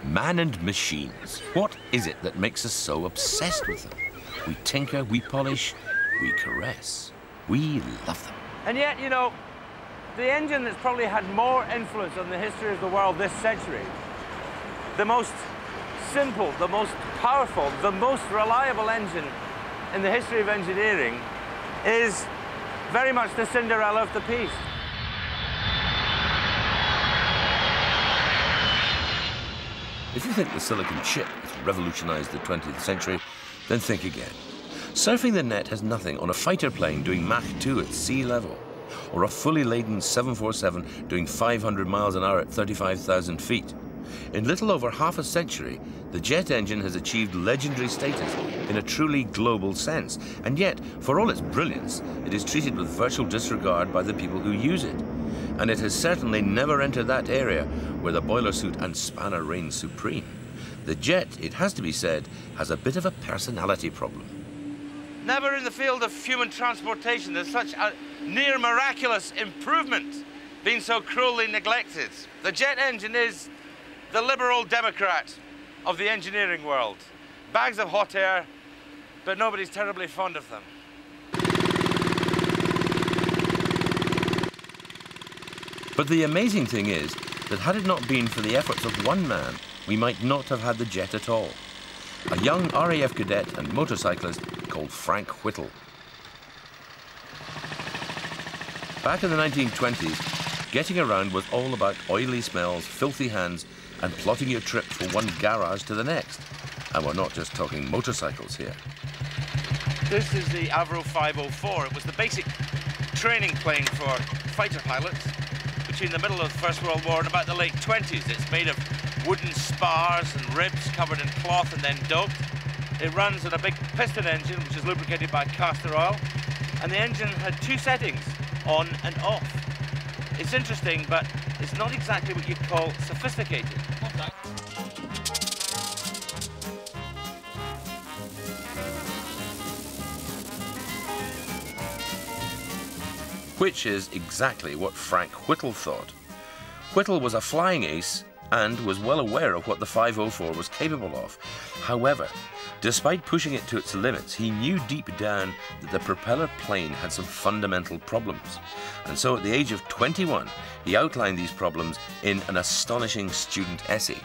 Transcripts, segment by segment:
Man and machines. What is it that makes us so obsessed with them? We tinker, we polish, we caress. We love them. And yet, you know, the engine that's probably had more influence on the history of the world this century, the most simple, the most powerful, the most reliable engine in the history of engineering is very much the Cinderella of the piece. If you think the silicon chip has revolutionized the 20th century, then think again. Surfing the net has nothing on a fighter plane doing Mach 2 at sea level, or a fully laden 747 doing 500 miles an hour at 35,000 feet. In little over half a century, the jet engine has achieved legendary status in a truly global sense, and yet, for all its brilliance, it is treated with virtual disregard by the people who use it. And it has certainly never entered that area where the boiler suit and spanner reign supreme. The jet, it has to be said, has a bit of a personality problem. Never in the field of human transportation there's such a near miraculous improvement been so cruelly neglected. The jet engine is the liberal democrat of the engineering world. Bags of hot air, but nobody's terribly fond of them. But the amazing thing is that had it not been for the efforts of one man, we might not have had the jet at all. A young RAF cadet and motorcyclist called Frank Whittle. Back in the 1920s, getting around was all about oily smells, filthy hands, and plotting your trip from one garage to the next. And we're not just talking motorcycles here. This is the Avro 504. It was the basic training plane for fighter pilots between the middle of the First World War and about the late 20s. It's made of wooden spars and ribs covered in cloth and then doped. It runs on a big piston engine, which is lubricated by castor oil. And the engine had two settings, on and off. It's interesting, but it's not exactly what you'd call sophisticated. Which is exactly what Frank Whittle thought. Whittle was a flying ace and was well aware of what the 504 was capable of. However, despite pushing it to its limits, he knew deep down that the propeller plane had some fundamental problems. And so at the age of 21, he outlined these problems in an astonishing student essay.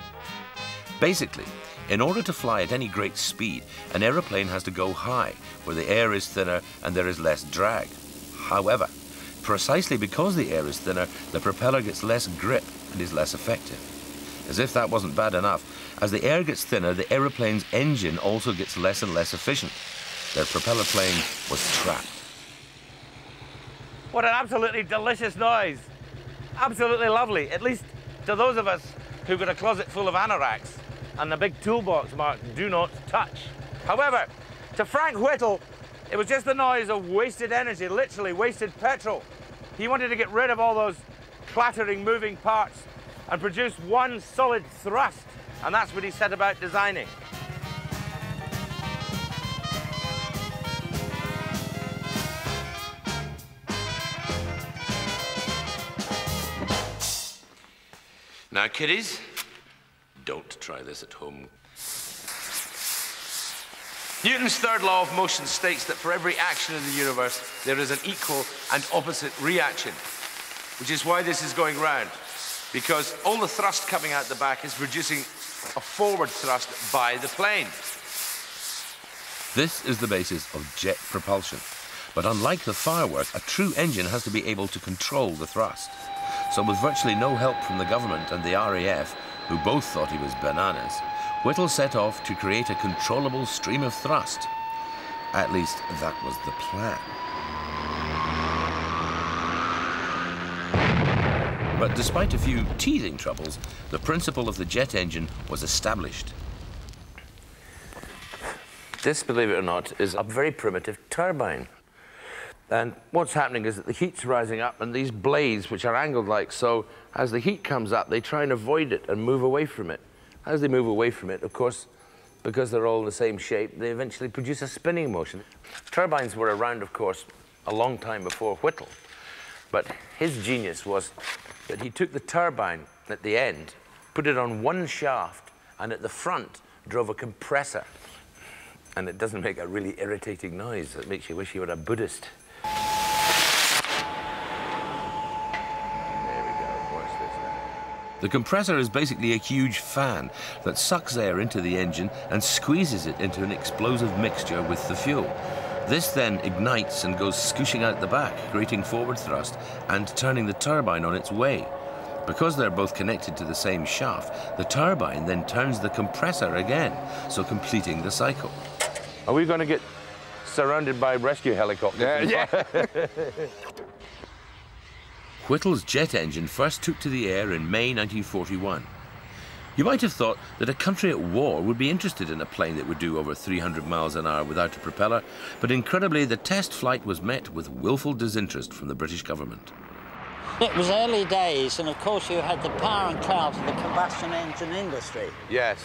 Basically, in order to fly at any great speed, an aeroplane has to go high, where the air is thinner and there is less drag. However, precisely because the air is thinner, the propeller gets less grip and is less effective. As if that wasn't bad enough, as the air gets thinner, the aeroplane's engine also gets less and less efficient. Their propeller plane was trapped. What an absolutely delicious noise. Absolutely lovely, at least to those of us who've got a closet full of anoraks and a big toolbox marked "Do Not Touch." However, to Frank Whittle, it was just the noise of wasted energy, literally wasted petrol. He wanted to get rid of all those clattering, moving parts and produce one solid thrust, and that's what he set about designing. Now, kiddies, don't try this at home. Newton's third law of motion states that for every action in the universe, there is an equal and opposite reaction, which is why this is going round, because all the thrust coming out the back is producing a forward thrust by the plane. This is the basis of jet propulsion. But unlike the firework, a true engine has to be able to control the thrust. So with virtually no help from the government and the RAF, who both thought he was bananas, Whittle set off to create a controllable stream of thrust. At least that was the plan. But despite a few teething troubles, the principle of the jet engine was established. This, believe it or not, is a very primitive turbine. And what's happening is that the heat's rising up, and these blades, which are angled like so, as the heat comes up, they try and avoid it and move away from it. As they move away from it, of course, because they're all in the same shape, they eventually produce a spinning motion. Turbines were around, of course, a long time before Whittle. But his genius was that he took the turbine at the end, put it on one shaft, and at the front drove a compressor. And it doesn't make a really irritating noise that makes you wish you were a Buddhist. There we go, watch this now. The compressor is basically a huge fan that sucks air into the engine and squeezes it into an explosive mixture with the fuel. This then ignites and goes scooshing out the back, creating forward thrust and turning the turbine on its way. Because they're both connected to the same shaft, the turbine then turns the compressor again, so completing the cycle. Are we going to get surrounded by rescue helicopters? Yeah. Whittle's jet engine first took to the air in May 1941. You might have thought that a country at war would be interested in a plane that would do over 300 miles an hour without a propeller, but incredibly the test flight was met with willful disinterest from the British government. It was early days, and of course you had the power and clout of the combustion engine industry. Yes.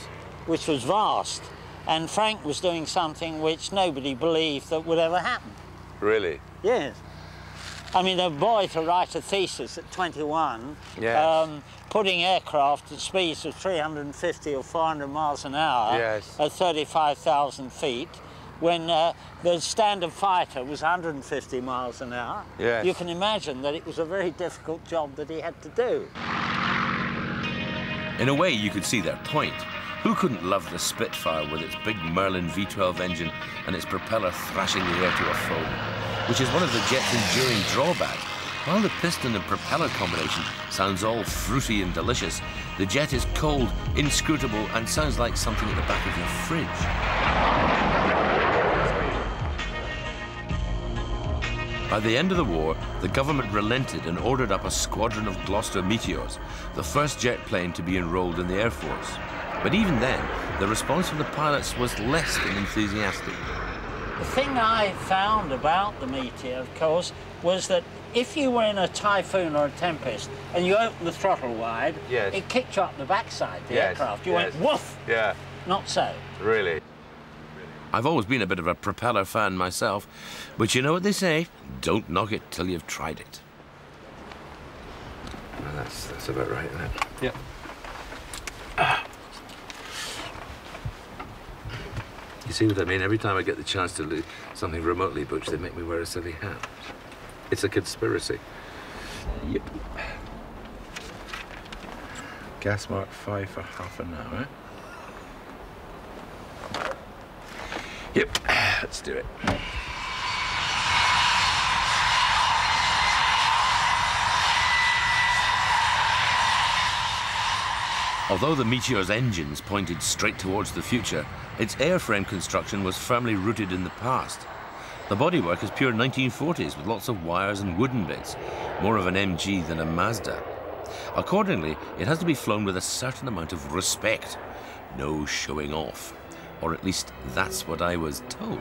Which was vast. And Frank was doing something which nobody believed that would ever happen. Really? Yes. I mean, a boy to write a thesis at 21, yes. Putting aircraft at speeds of 350 or 400 miles an hour, yes. At 35,000 feet, when the standard fighter was 150 miles an hour, yes. You can imagine that it was a very difficult job that he had to do. In a way, you could see their point. Who couldn't love the Spitfire with its big Merlin V12 engine and its propeller thrashing the air to a foam, which is one of the jet's enduring drawbacks. While the piston and propeller combination sounds all fruity and delicious, the jet is cold, inscrutable, and sounds like something at the back of your fridge. By the end of the war, the government relented and ordered up a squadron of Gloucester Meteors, the first jet plane to be enrolled in the Air Force. But even then, the response from the pilots was less than enthusiastic. The thing I found about the Meteor, of course, was that if you were in a typhoon or a tempest and you opened the throttle wide, yes. It kicked you up the backside, the yes. Aircraft. You yes. went woof! Yeah. Not so. Really? I've always been a bit of a propeller fan myself, but you know what they say, don't knock it till you've tried it. Well, that's about right, isn't it? Yeah. You see what I mean? Every time I get the chance to do something remotely butch, they make me wear a silly hat. It's a conspiracy. Yep. Gas mark 5 for half an hour. Yep, let's do it. Although the Meteor's engines pointed straight towards the future, its airframe construction was firmly rooted in the past. The bodywork is pure 1940s with lots of wires and wooden bits, more of an MG than a Mazda. Accordingly, it has to be flown with a certain amount of respect. No showing off. Or at least that's what I was told.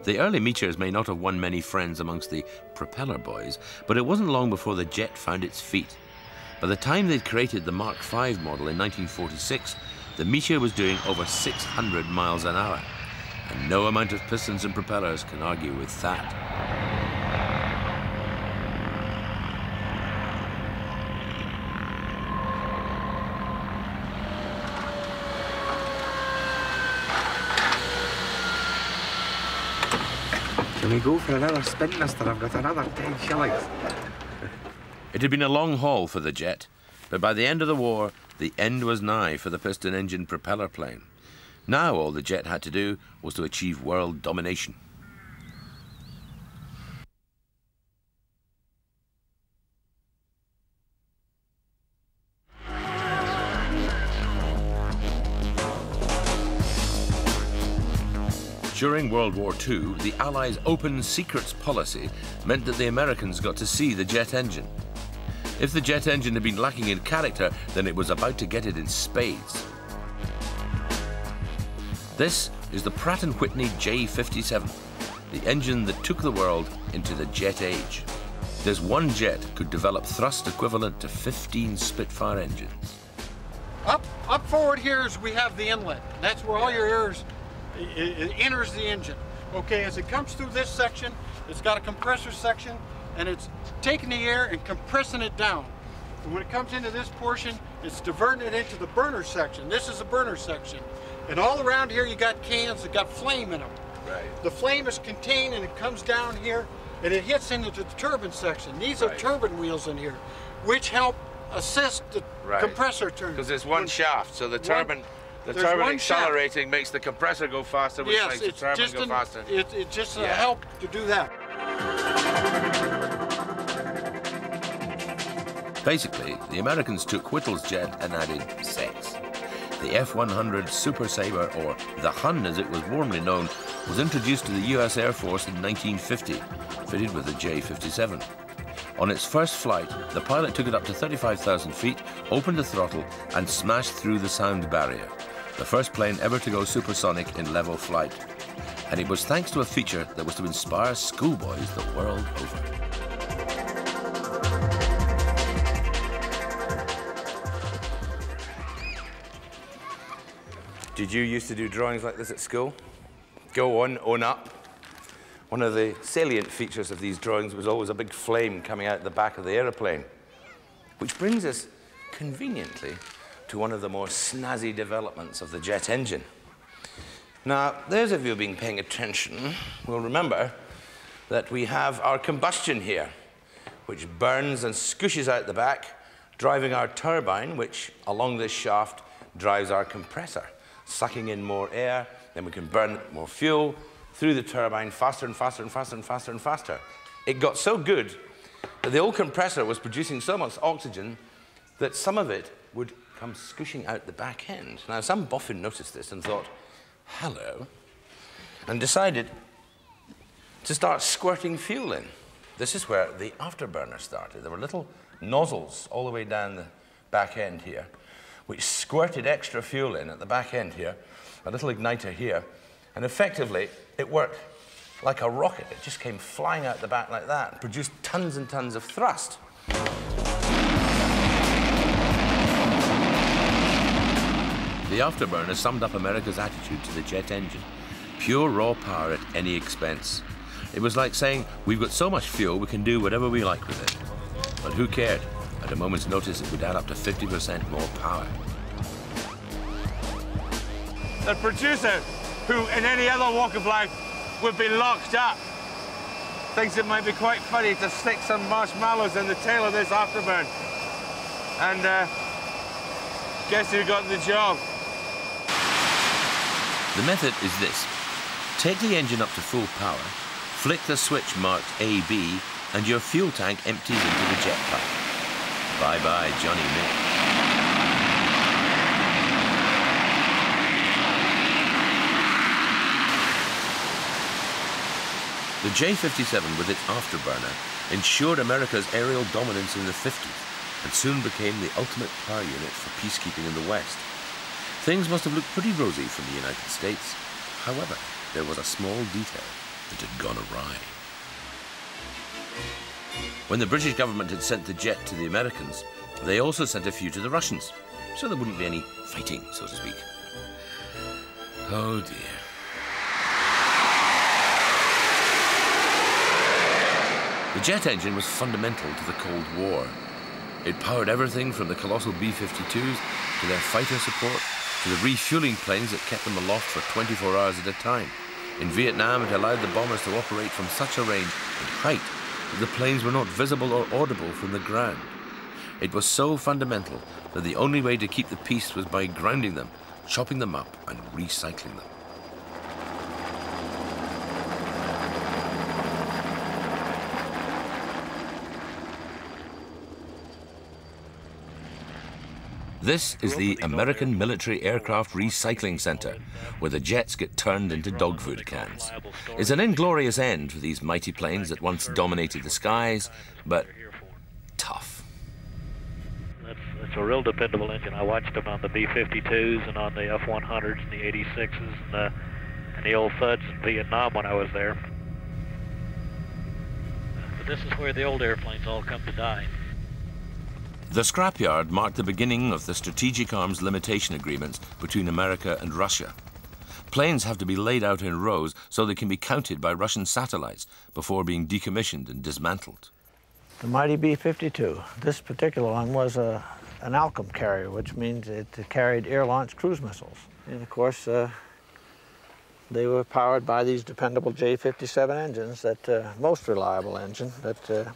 The early Meteors may not have won many friends amongst the propeller boys, but it wasn't long before the jet found its feet. By the time they'd created the Mark V model in 1946, the Meteor was doing over 600 miles an hour, and no amount of pistons and propellers can argue with that. we go for another spin, mister? I've got another 10 shillings. It had been a long haul for the jet, but by the end of the war, the end was nigh for the piston-engine propeller plane. Now all the jet had to do was to achieve world domination. During World War II, the Allies' open secrets policy meant that the Americans got to see the jet engine. If the jet engine had been lacking in character, then it was about to get it in spades. This is the Pratt & Whitney J57, the engine that took the world into the jet age. This one jet could develop thrust equivalent to 15 Spitfire engines. Up forward here is we have the inlet. That's where all your air it enters the engine. Okay, as it comes through this section, it's got a compressor section, and it's taking the air and compressing it down. And when it comes into this portion, it's diverting it into the burner section. This is the burner section. And all around here, you got cans that got flame in them. Right. The flame is contained, and it comes down here, and it hits into the turbine section. These are turbine wheels in here, which help assist the compressor turn. Because there's one shaft, so the turbine... The turbine accelerating makes the compressor go faster, which makes the turbine go faster. It just helps to do that. Basically, the Americans took Whittle's jet and added sex. The F-100 Super Sabre, or the Hun as it was warmly known, was introduced to the US Air Force in 1950, fitted with a J-57. On its first flight, the pilot took it up to 35,000 feet, opened the throttle, and smashed through the sound barrier. The first plane ever to go supersonic in level flight. And it was thanks to a feature that was to inspire schoolboys the world over. Did you used to do drawings like this at school? Go on, own up. One of the salient features of these drawings was always a big flame coming out the back of the aeroplane. Which brings us, conveniently, to one of the more snazzy developments of the jet engine. Now, those of you who've been paying attention will remember that we have our combustion here, which burns and scooshes out the back, driving our turbine, which, along this shaft, drives our compressor, sucking in more air, then we can burn more fuel through the turbine faster and faster and faster and faster and faster. It got so good that the old compressor was producing so much oxygen that some of it would come scooshing out the back end. Now, some boffin noticed this and thought, hello, and decided to start squirting fuel in. This is where the afterburner started. There were little nozzles all the way down the back end here, which squirted extra fuel in at the back end here, a little igniter here, and effectively it worked like a rocket. It just came flying out the back like that and produced tons and tons of thrust. The afterburner summed up America's attitude to the jet engine. Pure raw power at any expense. It was like saying, we've got so much fuel we can do whatever we like with it. But who cared? At a moment's notice it would add up to 50% more power. The producer, who in any other walk of life would be locked up, thinks it might be quite funny to stick some marshmallows in the tail of this afterburn. And guess who got the job? The method is this. Take the engine up to full power, flick the switch marked AB, and your fuel tank empties into the jet pipe. Bye-bye, Johnny Mick. The J-57 with its afterburner ensured America's aerial dominance in the 50s and soon became the ultimate power unit for peacekeeping in the West. Things must have looked pretty rosy from the United States. However, there was a small detail that had gone awry. When the British government had sent the jet to the Americans, they also sent a few to the Russians, so there wouldn't be any fighting, so to speak. Oh dear. The jet engine was fundamental to the Cold War. It powered everything from the colossal B-52s to their fighter support to the refueling planes that kept them aloft for 24 hours at a time. In Vietnam, it allowed the bombers to operate from such a range and height that the planes were not visible or audible from the ground. It was so fundamental that the only way to keep the peace was by grounding them, chopping them up and recycling them. This is the American Military Aircraft Recycling Center, where the jets get turned into dog food cans. It's an inglorious end for these mighty planes that once dominated the skies, but tough. It's a real dependable engine. I watched them on the B-52s and on the F-100s and the 86s and the old Thuds in Vietnam when I was there. But this is where the old airplanes all come to die. The scrapyard marked the beginning of the Strategic Arms Limitation Agreements between America and Russia. Planes have to be laid out in rows so they can be counted by Russian satellites before being decommissioned and dismantled. The mighty B-52. This particular one was an Alcom carrier, which means it carried air-launched cruise missiles. And of course, they were powered by these dependable J-57 engines, that most reliable engine that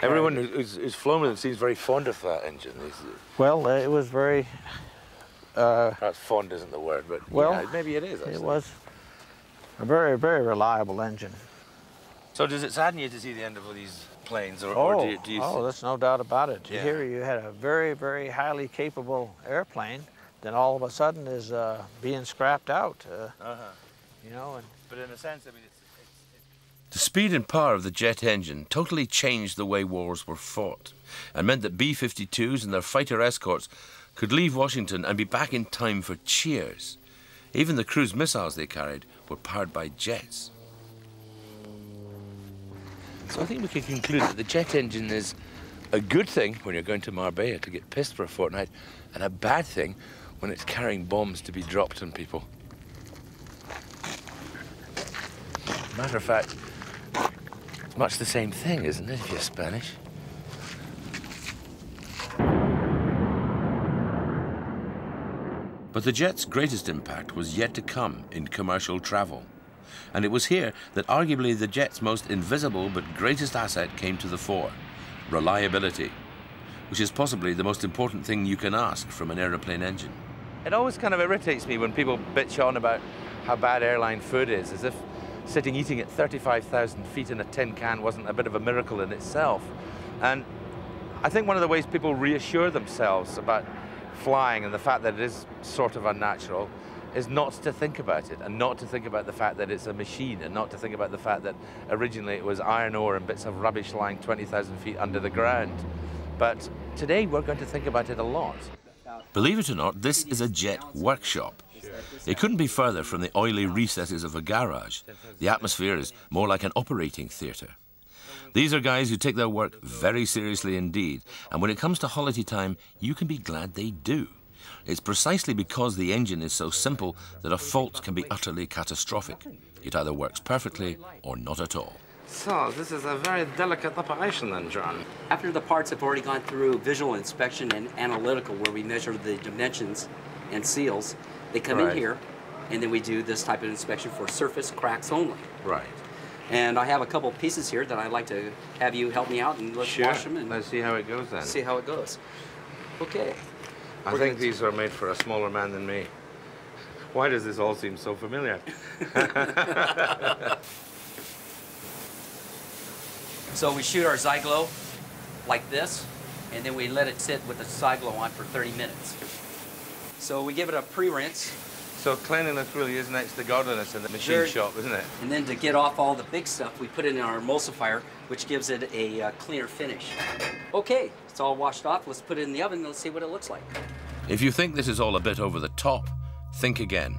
Everyone who's flown with it seems very fond of that engine. Well, it was very... Perhaps fond isn't the word, but well, yeah, maybe it is, actually. It was a very, very reliable engine. So does it sadden you to see the end of these planes, or do you there's no doubt about it. Yeah. Here you had a very, very highly capable airplane, then all of a sudden is being scrapped out. You know, but in a sense, I mean, the speed and power of the jet engine totally changed the way wars were fought and meant that B-52s and their fighter escorts could leave Washington and be back in time for cheers. Even the cruise missiles they carried were powered by jets. So I think we can conclude that the jet engine is a good thing when you're going to Marbella to get pissed for a fortnight, and a bad thing when it's carrying bombs to be dropped on people. Matter of fact, it's much the same thing, isn't it, if you're Spanish? But the jet's greatest impact was yet to come in commercial travel. And it was here that arguably the jet's most invisible but greatest asset came to the fore: reliability, which is possibly the most important thing you can ask from an aeroplane engine. It always kind of irritates me when people bitch on about how bad airline food is, as if sitting eating at 35,000 feet in a tin can wasn't a bit of a miracle in itself. And I think one of the ways people reassure themselves about flying and the fact that it is sort of unnatural is not to think about it, and not to think about the fact that it's a machine, and not to think about the fact that originally it was iron ore and bits of rubbish lying 20,000 feet under the ground. But today we're going to think about it a lot. Believe it or not, this is a jet workshop. It couldn't be further from the oily recesses of a garage. The atmosphere is more like an operating theatre. These are guys who take their work very seriously indeed, and when it comes to holiday time, you can be glad they do. It's precisely because the engine is so simple that a fault can be utterly catastrophic. It either works perfectly or not at all. So, this is a very delicate operation then, John. After the parts have already gone through visual inspection and analytical, where we measure the dimensions and seals, they come in here, and then we do this type of inspection for surface cracks only. Right. And I have a couple pieces here that I'd like to have you help me out, and let's wash them and let's see how it goes then. See how it goes. Okay. I think these are made for a smaller man than me. Why does this all seem so familiar? So we shoot our Zyglo like this, and then we let it sit with the Zyglo on for 30 minutes. So we give it a pre-rinse. So cleanliness really is next to godliness in the machine shop, isn't it? And then to get off all the big stuff, we put it in our emulsifier, which gives it a cleaner finish. Okay, it's all washed off. Let's put it in the oven and let's see what it looks like. If you think this is all a bit over the top, think again.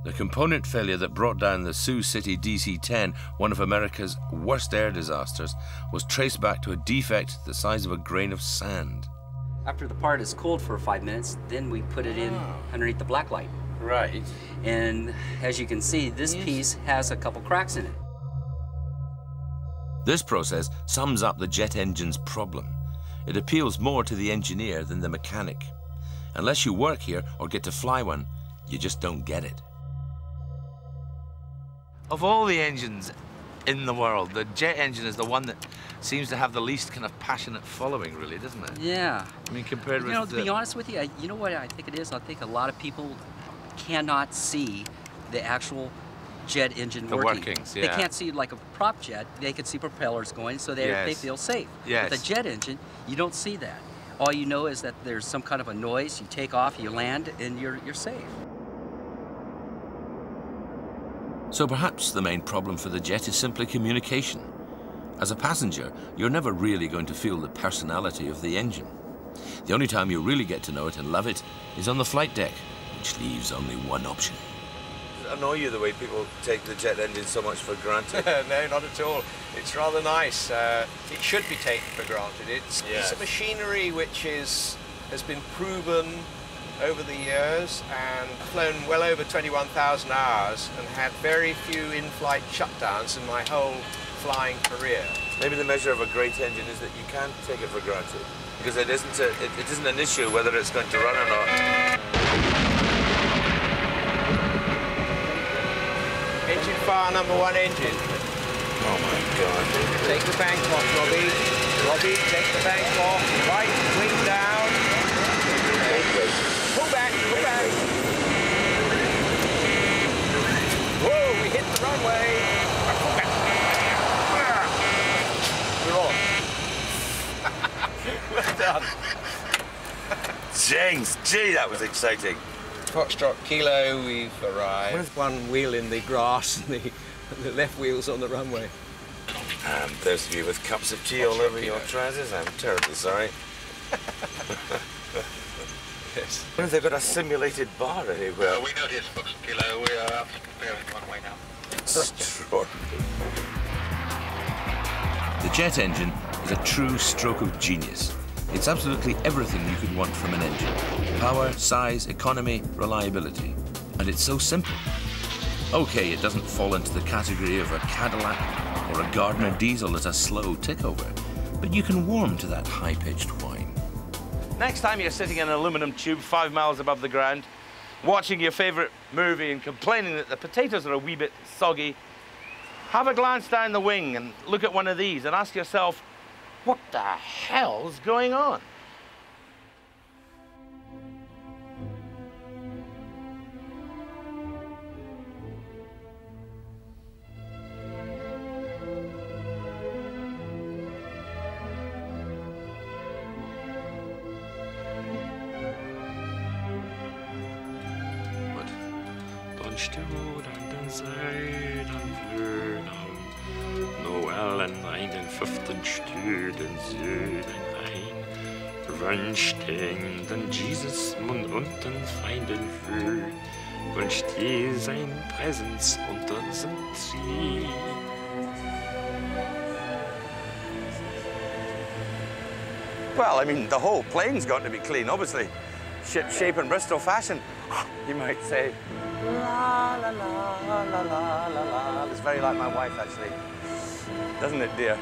The component failure that brought down the Sioux City DC-10, one of America's worst air disasters, was traced back to a defect the size of a grain of sand. After the part is cooled for 5 minutes, then we put it in underneath the black light. Right. And as you can see, this piece has a couple cracks in it. This process sums up the jet engine's problem. It appeals more to the engineer than the mechanic. Unless you work here or get to fly one, you just don't get it. Of all the engines in the world, the jet engine is the one that seems to have the least kind of passionate following, really, doesn't it? Yeah. I mean, compared with... You know, to be honest with you, you know what I think it is? I think a lot of people cannot see the actual jet engine working. Workings, yeah. They can't see like a prop jet. They can see propellers going, so they feel safe. Yes. With a jet engine, you don't see that. All you know is that there's some kind of a noise. You take off, you land, and you're safe. So perhaps the main problem for the jet is simply communication. As a passenger, you're never really going to feel the personality of the engine. The only time you really get to know it and love it is on the flight deck, which leaves only one option. Does it annoy you the way people take the jet engine so much for granted? No, not at all. It's rather nice. It should be taken for granted. It's a piece of machinery which has been proven over the years and flown well over 21,000 hours and had very few in-flight shutdowns in my whole flying career. Maybe the measure of a great engine is that you can't take it for granted, because it isn't an issue whether it's going to run or not. Engine fire #1 engine. Oh my God. Take the bank off, Robbie. Robbie, take the bank off. Right, wing down. Pull back, pull back. Whoa, we hit the runway. Pull back. We're on. Well done. James, gee, that was exciting. Foxtrot Kilo, we've arrived. With one wheel in the grass and the left wheel's on the runway. And those of you with cups of tea all over your trousers, I'm terribly sorry. Yes. What if they've got a simulated bar anywhere? We noticed, Foxtrot Kilo, we are preparing runway now. Extraordinary. The jet engine is a true stroke of genius. It's absolutely everything you could want from an engine. Power, size, economy, reliability. And it's so simple. Okay, it doesn't fall into the category of a Cadillac or a Gardner diesel at a slow tick-over, but you can warm to that high-pitched whine. Next time you're sitting in an aluminum tube 5 miles above the ground, watching your favourite movie and complaining that the potatoes are a wee bit soggy, have a glance down the wing and look at one of these and ask yourself, what the hell's going on? Stod an den Seiden Flöhnern, Noel an einen 15 Stühlen Süden ein, wünscht den Jesus Mund und den Feinden für, wünscht je sein Präsenz unter sind sie. Well, I mean, the whole plane's got to be clean, obviously. Ship shape and Bristol fashion, you might say. La, la, la, la, la, la, la. It's very like my wife, actually. Doesn't it, dear?